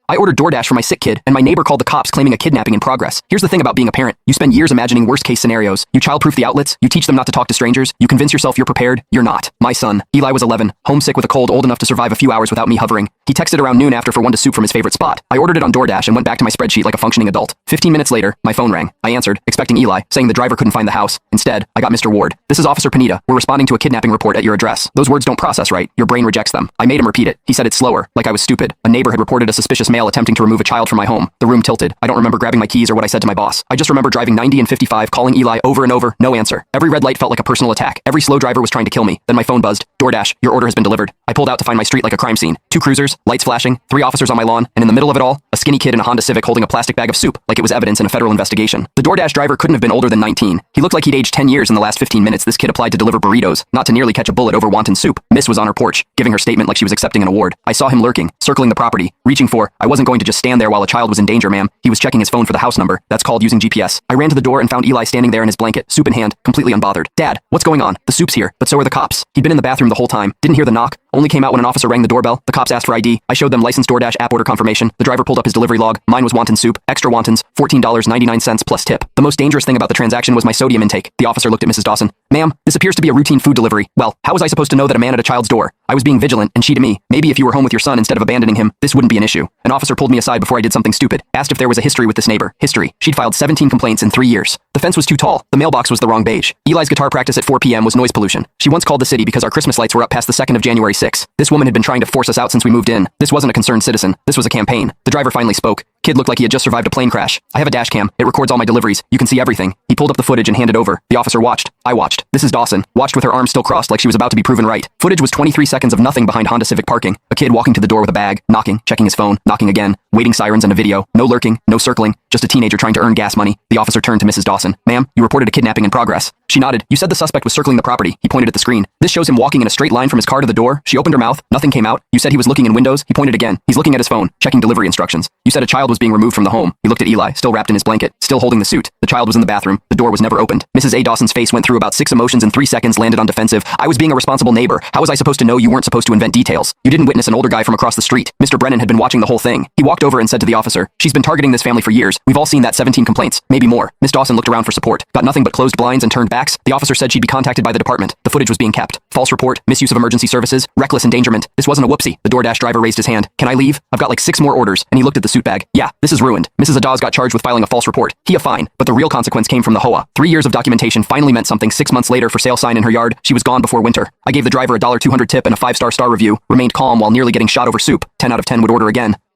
I ordered DoorDash for my sick kid, and my neighbor called the cops claiming a kidnapping in progress. Here's the thing about being a parent. You spend years imagining worst-case scenarios. You childproof the outlets. You teach them not to talk to strangers. You convince yourself you're prepared. You're not. My son, Eli, was 11, homesick with a cold old enough to survive a few hours without me hovering. He texted around noon after for one to soup from his favorite spot. I ordered it on DoorDash and went back to my spreadsheet like a functioning adult. 15 minutes later, my phone rang. I answered, expecting Eli, saying the driver couldn't find the house. Instead, I got Mr. Ward. This is Officer Panita. We're responding to a kidnapping report at your address. Those words don't process right. Your brain rejects them. I made him repeat it. He said it slower, like I was stupid. A neighbor had reported a suspicious male attempting to remove a child from my home. The room tilted. I don't remember grabbing my keys or what I said to my boss. I just remember driving 90 and 55, calling Eli over and over, no answer. Every red light felt like a personal attack. Every slow driver was trying to kill me. Then my phone buzzed. DoorDash, your order has been delivered. I pulled out to find my street like a crime scene. 2 cruisers, lights flashing, 3 officers on my lawn, and in the middle of it all, a skinny kid in a Honda Civic holding a plastic bag of soup, like it was evidence in a federal investigation. The DoorDash driver couldn't have been older than 19. He looked like he'd aged 10 years in the last 15 minutes. This kid applied to deliver burritos, not to nearly catch a bullet over wanton soup. Miss was on her porch, giving her statement like she was accepting an award. I saw him lurking, circling the property, reaching for, I wasn't going to just stand there while a child was in danger, ma'am. He was checking his phone for the house number. That's called using GPS. I ran to the door and found Eli standing there in his blanket, soup in hand, completely unbothered. Dad, what's going on? The soup's here, but so are the cops. He'd been in the bathroom the whole time, didn't hear the knock, only came out when an officer rang the doorbell. The cops asked for ID. I showed them licensed DoorDash app order confirmation. The driver pulled up his delivery log. Mine was wonton soup, extra wontons, $14.99 plus tip. The most dangerous thing about the transaction was my sodium intake. The officer looked at Mrs. Dawson. Ma'am, this appears to be a routine food delivery. Well, how was I supposed to know that a man at a child's door? I was being vigilant, and she to me. Maybe if you were home with your son instead of abandoning him, this wouldn't be an issue. An officer pulled me aside before I did something stupid. Asked if there was a history with this neighbor. History. She'd filed 17 complaints in 3 years. The fence was too tall. The mailbox was the wrong beige. Eli's guitar practice at 4 p.m. was noise pollution. She once called the city because our Christmas lights were up past the 2nd of January 6. This woman had been trying to force us out since we moved in. This wasn't a concerned citizen. This was a campaign. The driver finally spoke. Kid looked like he had just survived a plane crash. I have a dash cam. It records all my deliveries. You can see everything. He pulled up the footage and handed over. The officer watched. I watched. Mrs. Dawson watched with her arms still crossed like she was about to be proven right. Footage was 23 seconds of nothing behind Honda Civic parking. A kid walking to the door with a bag, knocking, checking his phone, knocking again, waiting sirens and a video. No lurking, no circling, just a teenager trying to earn gas money. The officer turned to Mrs. Dawson. Ma'am, you reported a kidnapping in progress. She nodded. You said the suspect was circling the property. He pointed at the screen. This shows him walking in a straight line from his car to the door. She opened her mouth. Nothing came out. You said he was looking in windows. He pointed again. He's looking at his phone, checking delivery instructions. You said a child was being removed from the home. He looked at Eli, still wrapped in his blanket, still holding the suit. The child was in the bathroom. The door was never opened. Mrs. A. Dawson's face went through about 6 emotions in 3 seconds, landed on defensive. I was being a responsible neighbor. How was I supposed to know you weren't supposed to invent details? You didn't witness an older guy from across the street. Mr. Brennan had been watching the whole thing. He walked over and said to the officer, she's been targeting this family for years. We've all seen that 17 complaints, maybe more. Miss Dawson looked around for support. Got nothing but closed blinds and turned backs. The officer said she'd be contacted by the department. The footage was being kept. False report, misuse of emergency services, reckless endangerment. This wasn't a whoopsie. The DoorDash driver raised his hand. Can I leave? I've got like 6 more orders. And he looked at the suit bag. Yeah, this is ruined. Mrs. Adaz got charged with filing a false report. He a fine, but the real consequence came from the HOA. 3 years of documentation finally meant something. 6 months later, for sale sign in her yard. She was gone before winter. I gave the driver a $200 tip and a 5-star review. Remained calm while nearly getting shot over soup. 10 out of 10 would order again.